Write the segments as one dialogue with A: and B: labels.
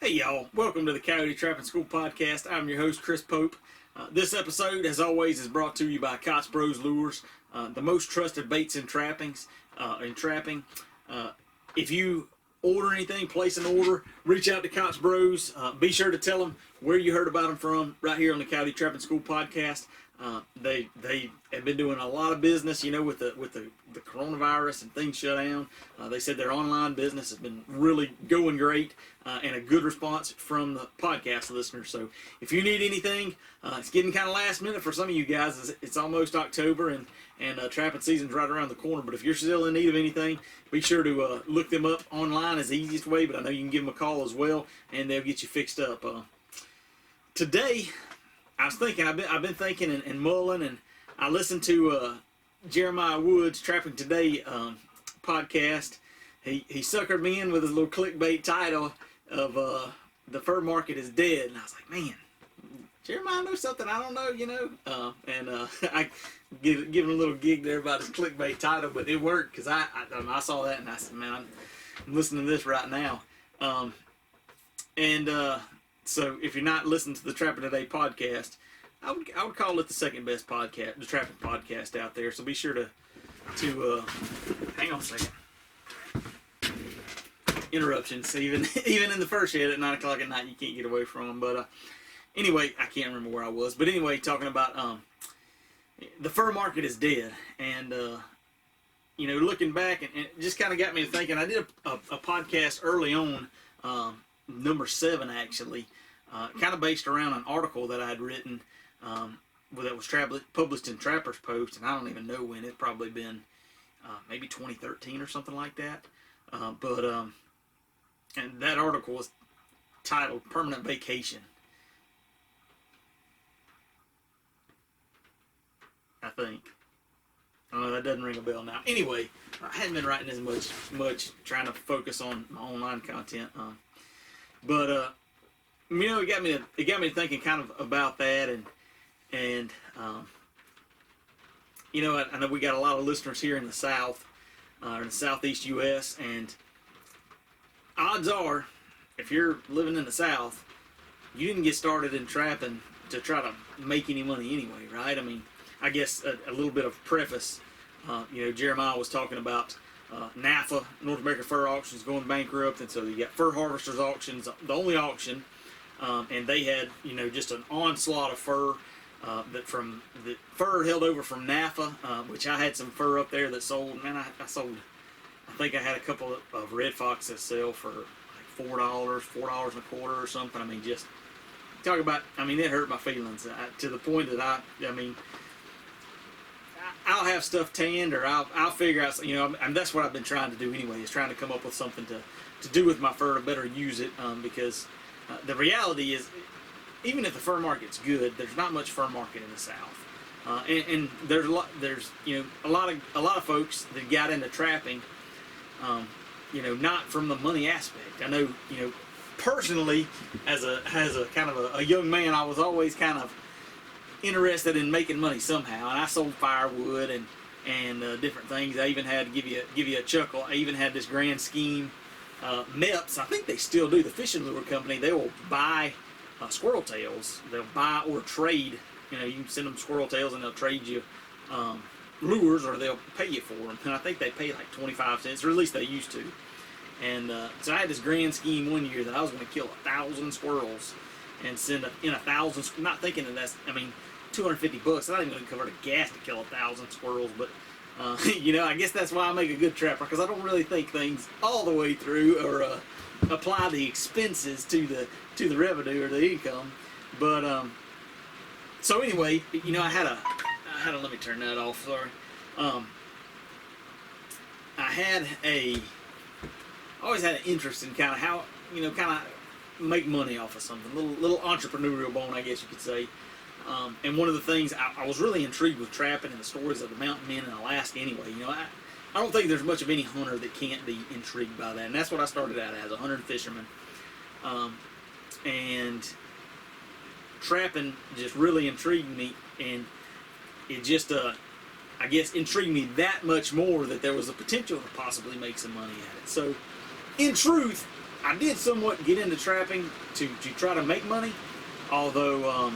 A: Hey y'all, welcome to the Coyote Trapping School Podcast. I'm your host, Chris Pope. This episode, as always, is brought to you by Cots Bros Lures, the most trusted baits in trapping. If you order anything, place an order, reach out to Cots Bros. Be sure to tell them where you heard about them from, right here on the Coyote Trapping School Podcast. They have been doing a lot of business, with the coronavirus and things shut down. They said their online business has been really going great, and a good response from the podcast listeners. So if you need anything, it's getting kind of last minute for some of you guys. It's almost October, and trapping season's right around the corner. But if you're still in need of anything, be sure to look them up online is the easiest way, but I know you can give them a call as well, and they'll get you fixed up. Today, I was thinking, I've been thinking and mulling, and I listened to Jeremiah Wood's Trapping Today podcast. He suckered me in with his little clickbait title of "The Fur Market is Dead," and I was like, man, Jeremiah knows something I don't know, I give him a little gig there about his clickbait title, but it worked because I saw that and I said, man, I'm listening to this right now, So if you're not listening to the Trapping Today podcast, I would call it the second best podcast, the trapping podcast out there. So be sure to hang on a second. Interruptions, even in the first hit at 9 o'clock at night, you can't get away from them. But anyway, I can't remember where I was. But anyway, talking about the fur market is dead, and looking back, and it just kind of got me to thinking. I did a podcast early on. Number 7 actually, kind of based around an article that I had written that was published in Trapper's Post, and I don't even know when. It's probably been maybe 2013 or something like that. And that article was titled "Permanent Vacation." I think. That doesn't ring a bell now. Anyway, I hadn't been writing as much trying to focus on my online content. It got me to thinking kind of about that, and I know we got a lot of listeners here in the South, in the Southeast U.S., and odds are, if you're living in the South, you didn't get started in trapping to try to make any money anyway, right? I mean, I guess a little bit of preface. Jeremiah was talking about NAFA, North American Fur Auctions, going bankrupt, and so you got Fur Harvesters Auctions, the only auction, and they had just an onslaught of fur that fur held over from NAFA, which I had some fur up there that sold. Man, I sold. I think I had a couple of red foxes sell for like $4 and a quarter or something. I mean, just talk about. I mean, it hurt my feelings to the point that I'll have stuff tanned, or I'll figure out, and that's what I've been trying to do anyway, is trying to come up with something to do with my fur to better use it, because the reality is, even if the fur market's good, there's not much fur market in the South, and there's a lot of folks that got into trapping, not from the money aspect. I know, personally, as a kind of a young man, I was always kind of interested in making money somehow, and I sold firewood and different things. I even had to give you a chuckle. I even had this grand scheme. MEPS, I think they still do. The fishing lure company, they will buy squirrel tails. They'll buy or trade. You can send them squirrel tails, and they'll trade you lures, or they'll pay you for them. And I think they pay like 25 cents, or at least they used to. And so I had this grand scheme one year that I was going to kill 1,000 squirrels and send in 1,000. Not thinking that that's, $250. I'm not even going to cover the gas to kill 1,000 squirrels, but I guess that's why I make a good trapper, because I don't really think things all the way through, or apply the expenses to the revenue or the income. But so anyway, I had a let me turn that off. Sorry. I always had an interest in kind of how kind of make money off of something, little entrepreneurial bone, I guess you could say. And one of the things I was really intrigued with trapping and the stories of the mountain men in Alaska anyway. I don't think there's much of any hunter that can't be intrigued by that. And that's what I started out as, a hunter and fisherman. And trapping just really intrigued me. And it just, I guess, intrigued me that much more that there was a potential to possibly make some money at it. So, in truth, I did somewhat get into trapping to try to make money, although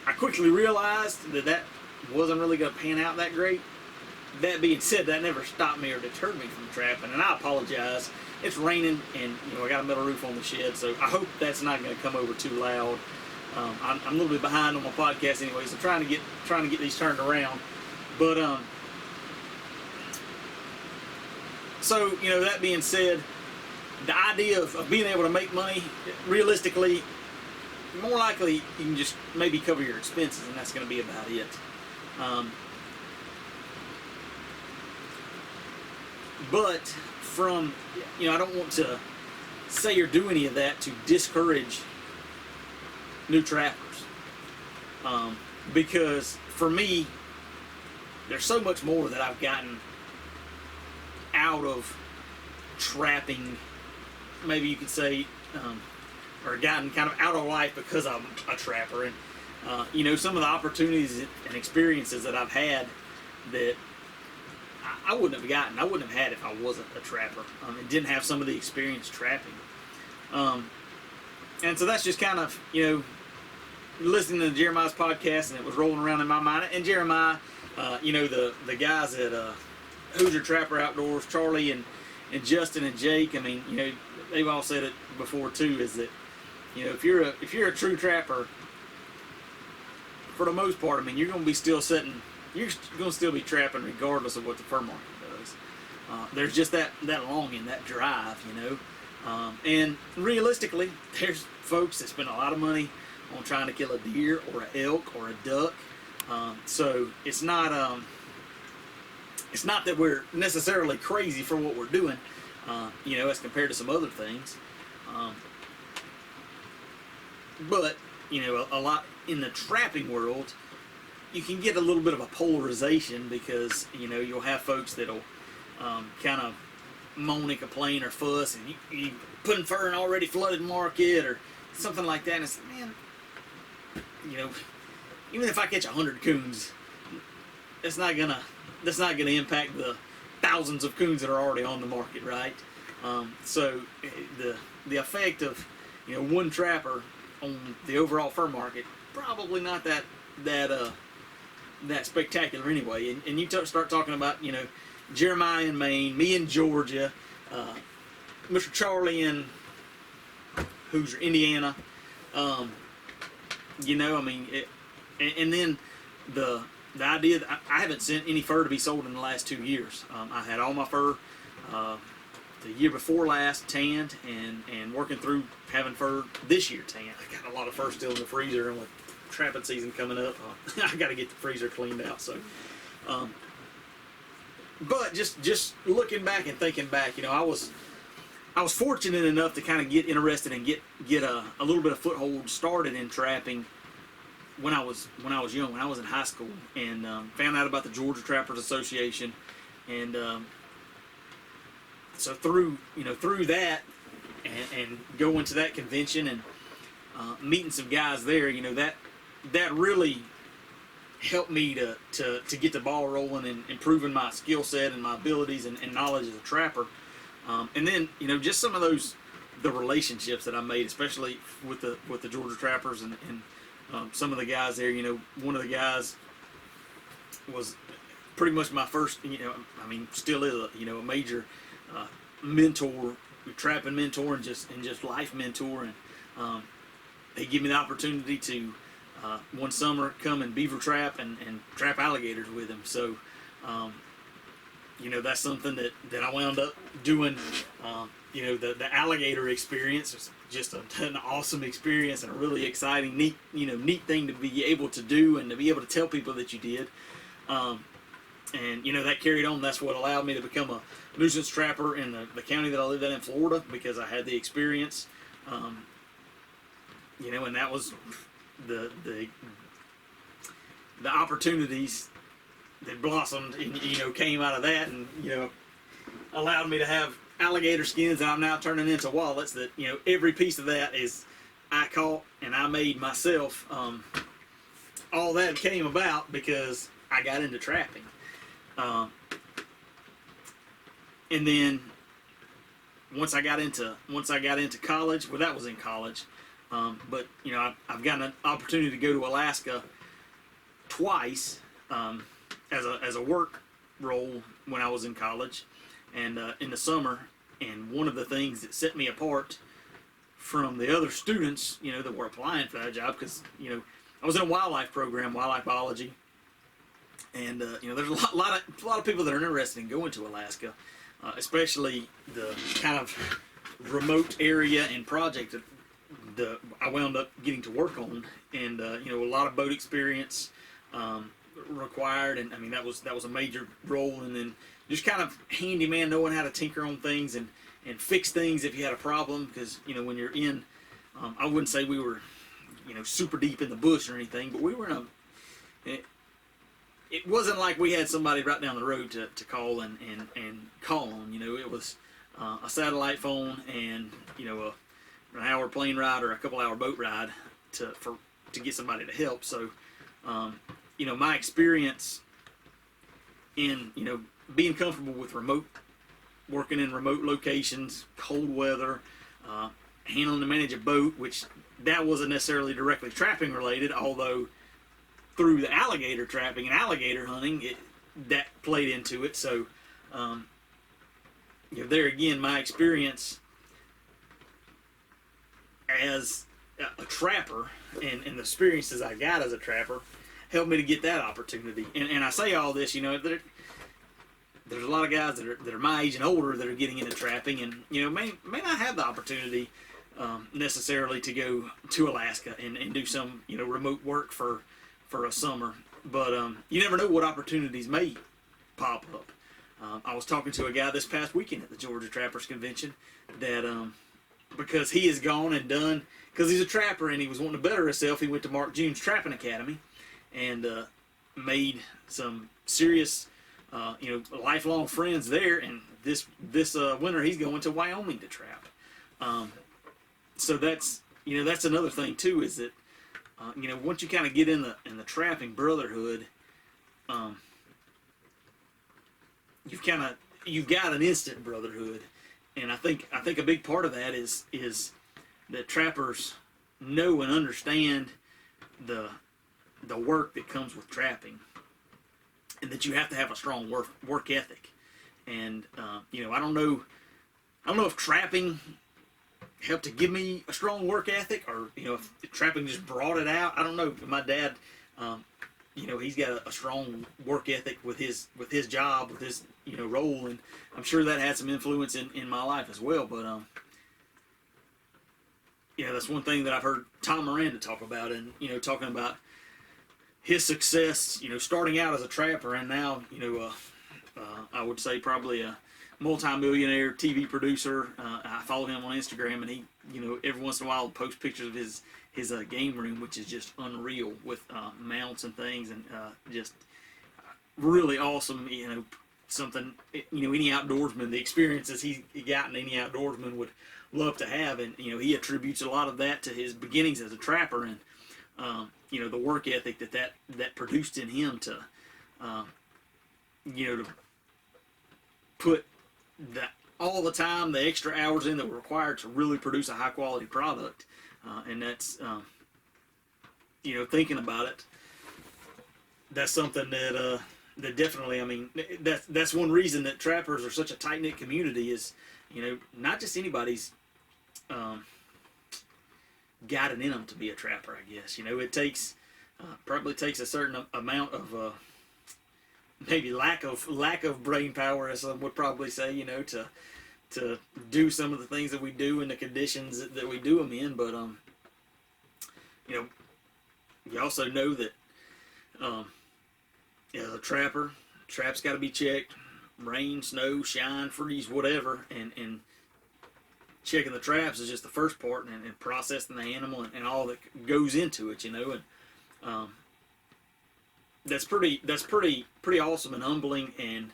A: I quickly realized that wasn't really going to pan out that great. That being said, that never stopped me or deterred me from trapping, and I apologize. It's raining, and I got a metal roof on the shed, so I hope that's not going to come over too loud. I'm a little bit behind on my podcast anyway, so trying to get these turned around. But so that being said, the idea of being able to make money, realistically, more likely you can just maybe cover your expenses, and that's going to be about it. But from, I don't want to say or do any of that to discourage new trappers. Because for me, there's so much more that I've gotten out of trapping, maybe you could say, or gotten kind of out of life because I'm a trapper. And, some of the opportunities and experiences that I've had that I wouldn't have gotten, I wouldn't have had if I wasn't a trapper and didn't have some of the experience trapping. And so that's just kind of, listening to Jeremiah's podcast, and it was rolling around in my mind. And Jeremiah, the guys at Hoosier Trapper Outdoors, Charlie and Justin and Jake, I mean, they've all said it before too, is that, if you're a true trapper, for the most part, I mean, you're going to be still sitting, you're going to still be trapping regardless of what the fur market does. There's just that longing, that drive, and realistically, there's folks that spend a lot of money on trying to kill a deer or an elk or a duck. So it's not that we're necessarily crazy for what we're doing, as compared to some other things. But a lot in the trapping world, you can get a little bit of a polarization because you'll have folks that'll kind of moan and complain or fuss, and you putting fur in already flooded market or something like that. And it's man, even if I catch 100 coons, that's not gonna impact the thousands of coons that are already on the market, right? So the effect of one trapper on the overall fur market probably not that spectacular anyway. And you start talking about Jeremiah in Maine, me in Georgia, Mr. Charlie in Hoosier, Indiana. I mean, and then the idea that I haven't sent any fur to be sold in the last 2 years. I had all my fur the year before last tanned, and working through having fur this year tanned. I got a lot of fur still in the freezer, and with trapping season coming up, I got to get the freezer cleaned out. So, but just looking back and thinking back, I was fortunate enough to kind of get interested and get a little bit of foothold started in trapping when I was young, when I was in high school, and found out about the Georgia Trappers Association, and so through that and going to that convention and meeting some guys there, that really helped me to get the ball rolling and improving my skill set and my abilities and knowledge as a trapper. And then just some of the relationships that I made, especially with the Georgia Trappers and some of the guys there. One of the guys was pretty much my first, still is a major mentor, trapping mentor, and just life mentor. And they give me the opportunity to one summer come and beaver trap and trap alligators with him. So that's something that I wound up doing. The alligator experience was just an awesome experience and a really exciting, neat thing to be able to do and to be able to tell people that you did. And that carried on. That's what allowed me to become a nuisance trapper in the county that I lived in Florida, because I had the experience. And that was the opportunities that blossomed and came out of that, and allowed me to have alligator skins that I'm now turning into wallets. That every piece of that is I caught and I made myself. All that came about because I got into trapping. and then once I got into college, well, that was in college. But I've gotten an opportunity to go to Alaska twice as a work role when I was in college, and in the summer. And one of the things that set me apart from the other students, that were applying for that job, because I was in a wildlife program, wildlife biology, and there's a lot of people that are interested in going to Alaska, especially the kind of remote area and project that I wound up getting to work on, and a lot of boat experience required, and I mean that was a major role, and then just kind of handyman, knowing how to tinker on things and fix things if you had a problem, because when you're in, I wouldn't say we were super deep in the bush or anything, but we were in it wasn't like we had somebody right down the road to call and call on. It was a satellite phone and an hour plane ride or a couple hour boat ride to get somebody to help. So my experience in being comfortable with working in remote locations, cold weather, handling and manage a boat, which that wasn't necessarily directly trapping related, although through the alligator trapping and alligator hunting, that played into it. So there again, my experience as a trapper and the experiences I got as a trapper helped me to get that opportunity. And I say all this, there's a lot of guys that are my age and older that are getting into trapping, and may not have the opportunity necessarily to go to Alaska and do some remote work for a summer. But you never know what opportunities may pop up. I was talking to a guy this past weekend at the Georgia Trappers Convention that because he has gone and done, because he's a trapper and he was wanting to better himself, he went to Mark June's Trapping Academy and made some serious lifelong friends there, and this winter he's going to Wyoming to trap. So that's another thing too, is that once you kind of get in the trapping brotherhood, you've got an instant brotherhood, and I think a big part of that is that trappers know and understand the work that comes with trapping, and that you have to have a strong work ethic. And I don't know if trapping helped to give me a strong work ethic, or if trapping just brought it out. I don't know. My dad, he's got a strong work ethic with his job, with his role, and I'm sure that had some influence in my life as well. But that's one thing that I've heard Tom Miranda talk about, and talking about his success, starting out as a trapper, and now, I would say probably a multi-millionaire TV producer. I follow him on Instagram, and he, every once in a while will post pictures of his game room, which is just unreal, with mounts and things, and just really awesome. Something any outdoorsman, the experiences he gotten, any outdoorsman would love to have, and he attributes a lot of that to his beginnings as a trapper, and the work ethic that produced in him to to put all the time, the extra hours in that were required to really produce a high quality product. And that's thinking about it, that's something that definitely, I mean, that's one reason that trappers are such a tight knit community, is not just anybody's got it in them to be a trapper. I guess it takes probably takes a certain amount of maybe lack of brain power, as some would probably say, to do some of the things that we do in the conditions that we do them in. But you also know that as a trapper, traps got to be checked, rain, snow, shine, freeze, whatever, and checking the traps is just the first part, and processing the animal and all that goes into it, and that's pretty awesome and humbling, and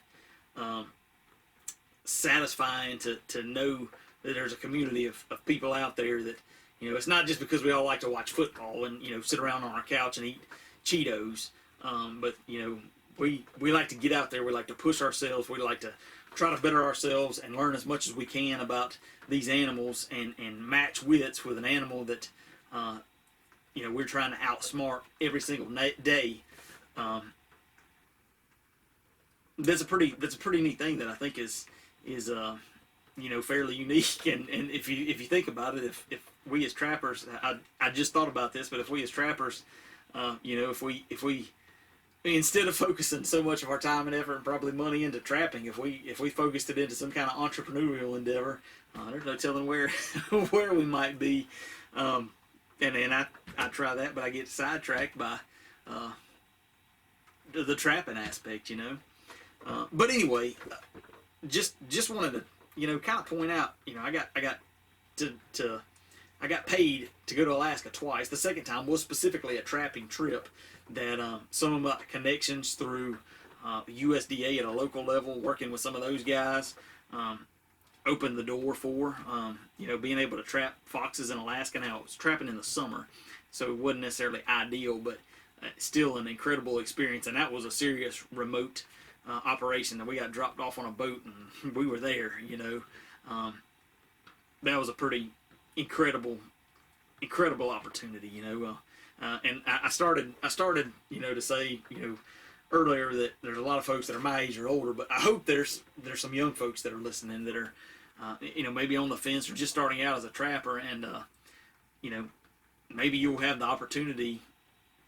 A: satisfying to know that there's a community of people out there that it's not just because we all like to watch football and sit around on our couch and eat Cheetos, but we like to get out there, we like to push ourselves, we like to try to better ourselves and learn as much as we can about these animals and match wits with an animal that we're trying to outsmart every single day. That's a pretty neat thing that I think is fairly unique. And if you think about it, if we as trappers, I just thought about this, but if we as trappers, if we instead of focusing so much of our time and effort and probably money into trapping, if we focused it into some kind of entrepreneurial endeavor, there's no telling where where we might be. And then I try that, but I get sidetracked by the trapping aspect, But anyway, just wanted to kind of point out, I got paid to go to Alaska twice. The second time was specifically a trapping trip that some of my connections through USDA at a local level, working with some of those guys, opened the door for. Being able to trap foxes in Alaska. Now, it was trapping in the summer, so it wasn't necessarily ideal, but still an incredible experience. And that was a serious remote operation that we got dropped off on a boat and we were there. That was a pretty incredible opportunity. And I started to say earlier that there's a lot of folks that are my age or older, but I hope there's some young folks that are listening that are maybe on the fence or just starting out as a trapper, and maybe you'll have the opportunity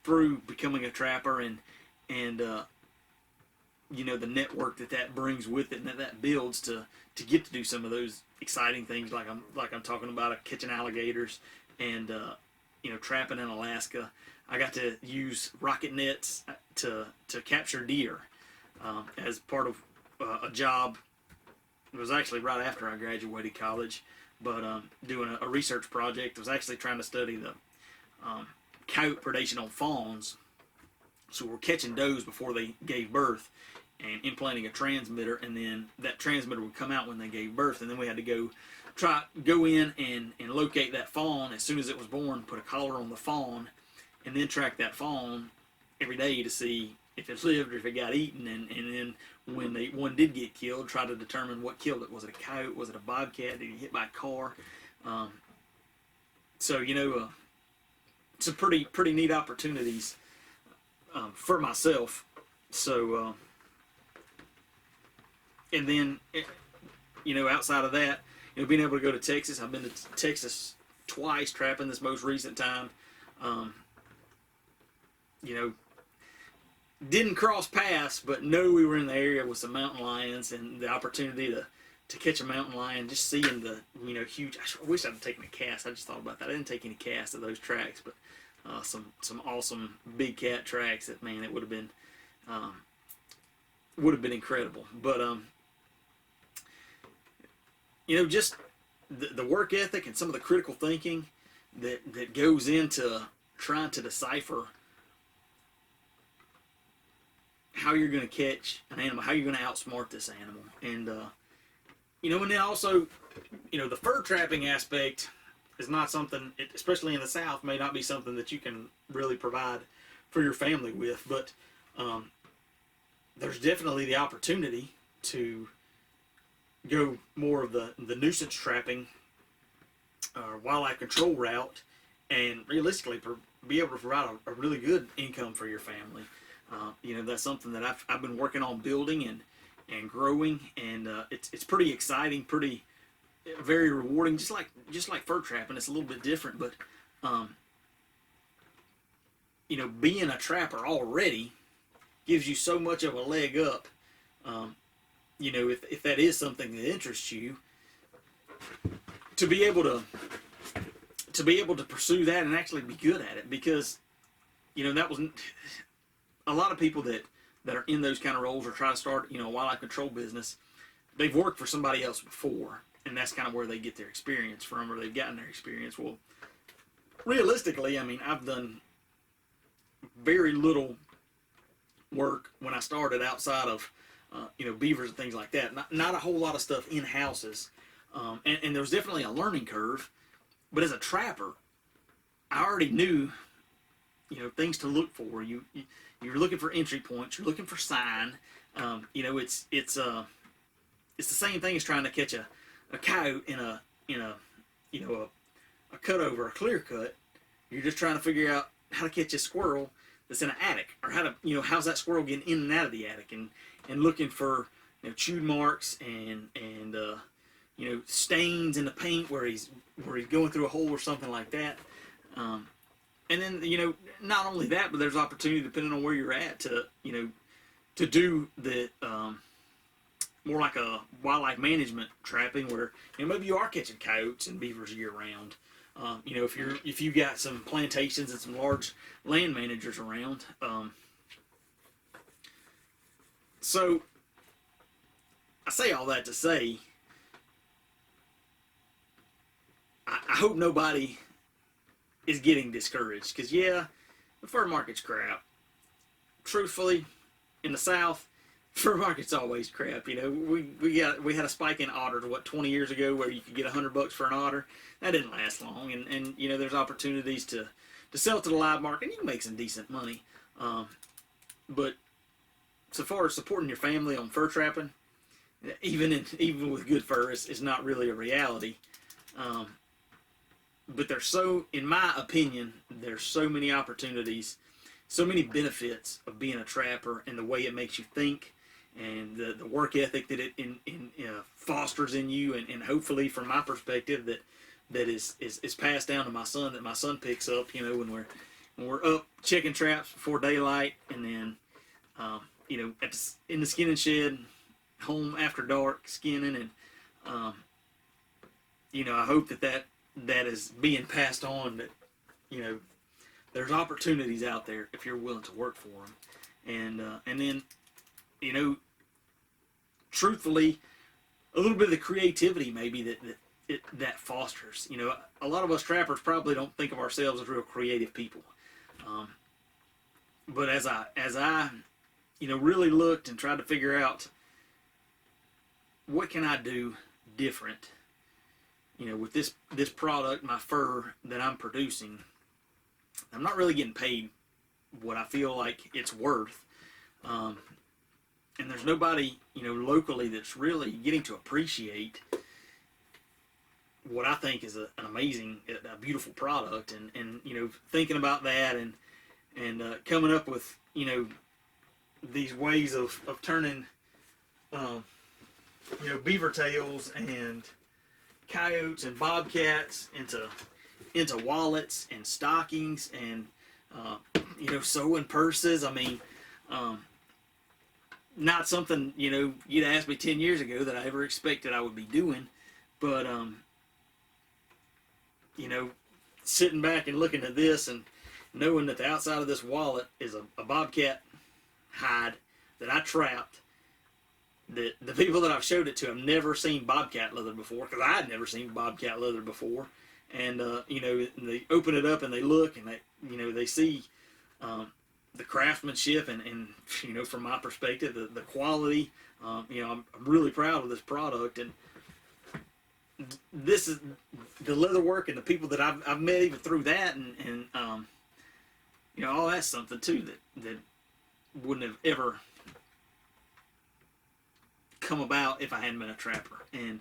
A: through becoming a trapper and the network that brings with it and that builds to get to do some of those exciting things like I'm talking about, catching alligators and trapping in Alaska. I got to use rocket nets to capture deer as part of a job. It was actually right after I graduated college, but doing a research project. I was actually trying to study the coyote predation on fawns. So we're catching does before they gave birth and implanting a transmitter, and then that transmitter would come out when they gave birth, and then we had to go in and locate that fawn as soon as it was born, put a collar on the fawn, and then track that fawn every day to see if it lived or if it got eaten, and then when one did get killed, try to determine what killed it. Was it a coyote? Was it a bobcat? Did he get hit by a car? It's a pretty neat opportunities for myself. So, and then, outside of that, being able to go to Texas. I've been to Texas twice trapping this most recent time. Didn't cross paths, but know we were in the area with some mountain lions, and the opportunity to catch a mountain lion, just seeing the huge. I wish I'd taken a cast. I just thought about that. I didn't take any cast of those tracks, but some awesome big cat tracks that, man, it would have been incredible. But just the work ethic and some of the critical thinking that goes into trying to decipher how you're going to catch an animal, how you're going to outsmart this animal. And, and then also, the fur trapping aspect is not something, especially in the South, may not be something that you can really provide for your family with, but there's definitely the opportunity to go more of the nuisance trapping, wildlife control route, and realistically be able to provide a really good income for your family. That's something that I've been working on building and growing, and it's pretty exciting, very rewarding, just like fur trapping. It's a little bit different, but being a trapper already gives you so much of a leg up. If that is something that interests you, to be able to pursue that and actually be good at it, because that was a lot of people that are in those kind of roles or try to start a wildlife control business. They've worked for somebody else before, and that's kind of where they get their experience from, or they've gotten their experience. Well, realistically, I mean, I've done very little work when I started outside of beavers and things like that. Not a whole lot of stuff in houses, and there was definitely a learning curve. But as a trapper, I already knew things to look for. You're looking for entry points. You're looking for sign. it's the same thing as trying to catch a coyote in a a cutover, a clear cut. You're just trying to figure out how to catch a squirrel that's in an attic, or how to, how's that squirrel getting in and out of the attic, and looking for, chewed marks and stains in the paint where he's going through a hole or something like that. And then, not only that, but there's opportunity depending on where you're at to do the more like a wildlife management trapping, where maybe you are catching coyotes and beavers year round. If you've got some plantations and some large land managers around. So I say all that to say, I hope nobody is getting discouraged, because the fur market's crap. Truthfully, in the South, fur market's always crap. We had a spike in otters 20 years ago, where you could get $100 for an otter. That didn't last long, and there's opportunities to sell to the live market, and you can make some decent money. But so far as supporting your family on fur trapping, even with good fur, is not really a reality. But in my opinion, there's so many opportunities, so many benefits of being a trapper, and the way it makes you think, and the work ethic that it fosters in you, and hopefully, from my perspective, that is passed down to my son, that my son picks up, when we're up checking traps before daylight, and then in the skinning shed, home after dark skinning, and I hope that is being passed on, that there's opportunities out there if you're willing to work for them, and then truthfully, a little bit of the creativity maybe that fosters. A lot of us trappers probably don't think of ourselves as real creative people, but as I really looked and tried to figure out what can I do different, with this product, my fur that I'm producing. I'm not really getting paid what I feel like it's worth, and there's nobody locally that's really getting to appreciate what I think is an amazing, a beautiful product, and thinking about that, and coming up with these ways of turning beaver tails and coyotes and bobcats into wallets and stockings, and sewing purses. I mean, not something you'd asked me 10 years ago that I ever expected I would be doing, but sitting back and looking at this and knowing that the outside of this wallet is a bobcat hide that I trapped, that the people that I've showed it to have never seen bobcat leather before, because I had never seen bobcat leather before, and they open it up and they look, and they see the craftsmanship, and from my perspective, the quality. I'm really proud of this product, and this is the leather work, and the people that I've met even through that, and all that's something too that wouldn't have ever come about if I hadn't been a trapper, and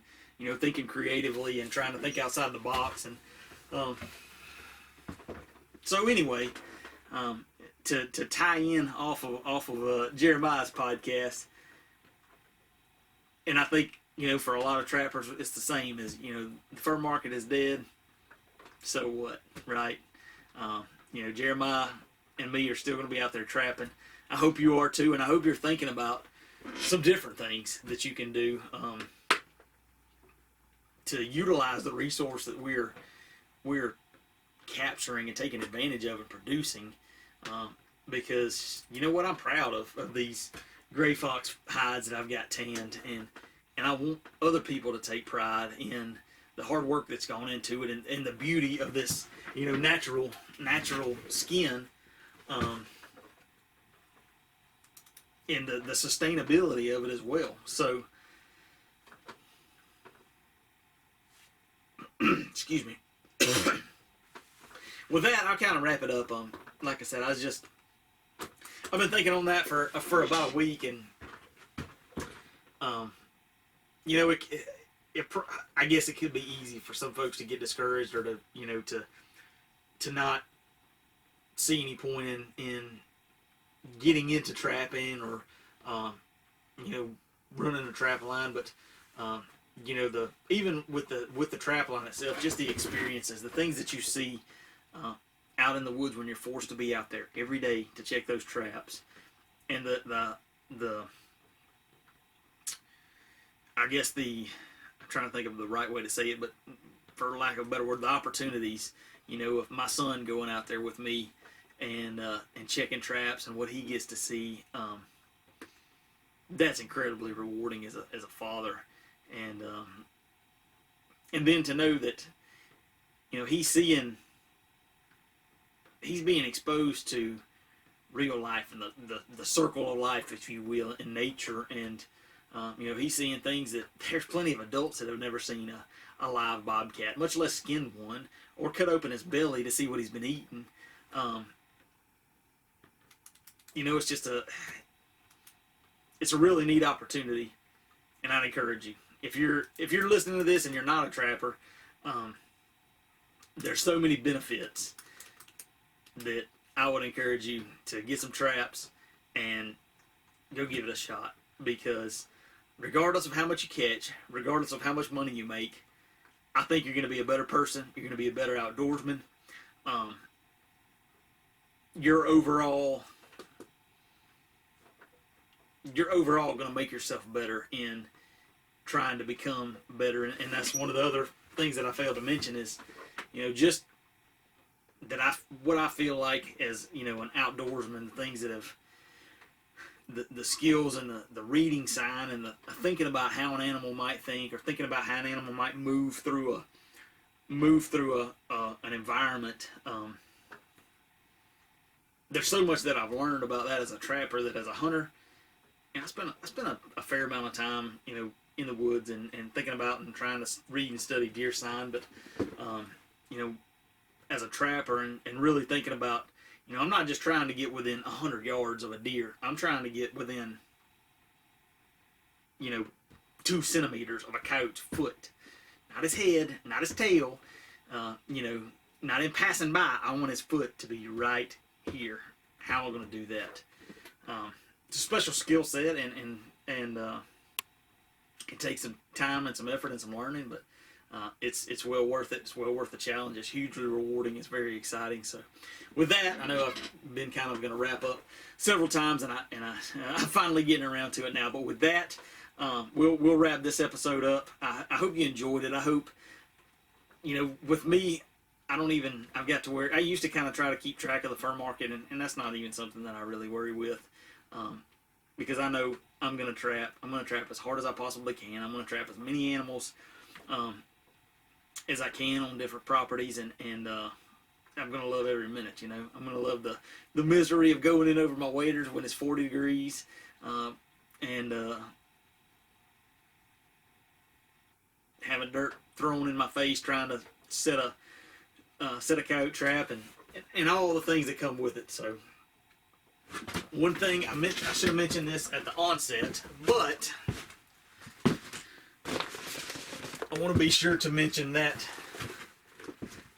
A: thinking creatively and trying to think outside the box, and so anyway, to tie in off of Jeremiah's podcast, and I think for a lot of trappers it's the same as the fur market is dead, so what, right? Jeremiah and me are still going to be out there trapping. I hope you are too, and I hope you're thinking about some different things that you can do to utilize the resource that we're capturing and taking advantage of and producing, because what, I'm proud of these gray fox hides that I've got tanned, and I want other people to take pride in the hard work that's gone into it, and the beauty of this natural skin, and the sustainability of it as well. So excuse me. With that, I'll kind of wrap it up. Like I said, I've been thinking on that for about a week, and I guess it could be easy for some folks to get discouraged, or to not see any point in getting into trapping, or you know running a trap line. But even with the trap line itself, just the experiences, the things that you see out in the woods when you're forced to be out there every day to check those traps, and the I guess I'm trying to think of the right way to say it, but for lack of a better word, the opportunities, of my son going out there with me and checking traps, and what he gets to see, that's incredibly rewarding as a father. And then to know that, he's being exposed to real life, and the circle of life, if you will, in nature. And he's seeing things that there's plenty of adults that have never seen a live bobcat, much less skinned one, or cut open his belly to see what he's been eating. It's a really neat opportunity, and I'd encourage you, if you're listening to this and you're not a trapper, there's so many benefits that I would encourage you to get some traps and go give it a shot. Because regardless of how much you catch, regardless of how much money you make, I think you're going to be a better person. You're going to be a better outdoorsman. You're overall going to make yourself better in trying to become better. And that's one of the other things that I failed to mention is, just that what I feel like as, an outdoorsman, things that have the skills and the reading sign, and the thinking about how an animal might think, or thinking about how an animal might move through an environment. There's so much that I've learned about that as a trapper, that as a hunter, and I spent a fair amount of time, in the woods, and thinking about and trying to read and study deer sign. But as a trapper, and really thinking about, I'm not just trying to get within 100 yards of a deer. I'm trying to get within, 2 centimeters of a coyote's foot. Not his head, not his tail, not in passing by. I want his foot to be right here. How am I going to do that? It's a special skill set, and it takes some time and some effort and some learning, but it's well worth it. It's well worth the challenge. It's hugely rewarding. It's very exciting. So with that, I know I've been kind of going to wrap up several times, and I'm finally getting around to it now. But with that, we'll wrap this episode up. I hope you enjoyed it. I hope, with me, I've got to where I used to kind of try to keep track of the fur market, and that's not even something that I really worry with, because I know I'm going to trap. I'm going to trap as hard as I possibly can. I'm going to trap as many animals as I can on different properties, and I'm going to love every minute. I'm going to love the misery of going in over my waders when it's 40 degrees, and having dirt thrown in my face trying to set a coyote trap, and all the things that come with it. So one thing I should have mentioned this at the onset, but I want to be sure to mention that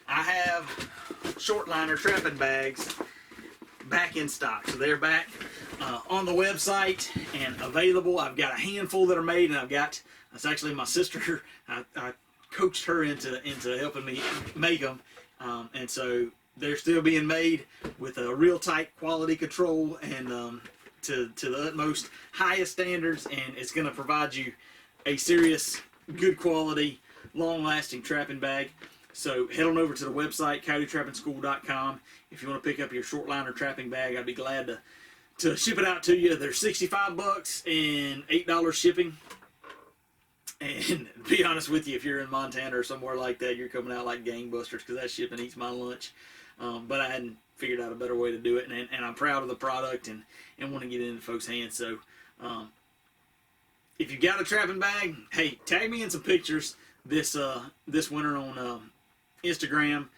A: I have short liner trapping bags back in stock. So they're back on the website and available. I've got a handful that are made, and it's actually my sister. I coached her into helping me make them, and so they're still being made with a real tight quality control, and to the utmost highest standards, and it's going to provide you a serious, good quality, long-lasting trapping bag. So head on over to the website, coyotetrappingschool.com. If you want to pick up your short liner trapping bag, I'd be glad to ship it out to you. They're $65 and $8 shipping. And to be honest with you, if you're in Montana or somewhere like that, you're coming out like gangbusters, because that shipping eats my lunch. But I hadn't figured out a better way to do it, and I'm proud of the product, and want to get it into folks' hands. So if you got a trapping bag, hey, tag me in some pictures this winter on Instagram.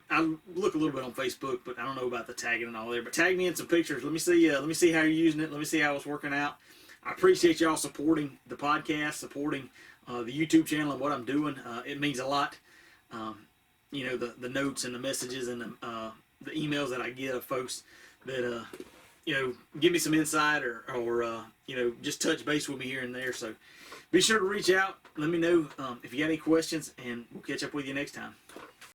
A: I look a little bit on Facebook, but I don't know about the tagging and all there. But tag me in some pictures. Let me see how you're using it. Let me see how it's working out. I appreciate y'all supporting the podcast, supporting the YouTube channel and what I'm doing. It means a lot. You know, the notes and the messages and the emails that I get of folks that you know, give me some insight or you know, just touch base with me here and there. So be sure to reach out. Let me know if you got any questions, and we'll catch up with you next time.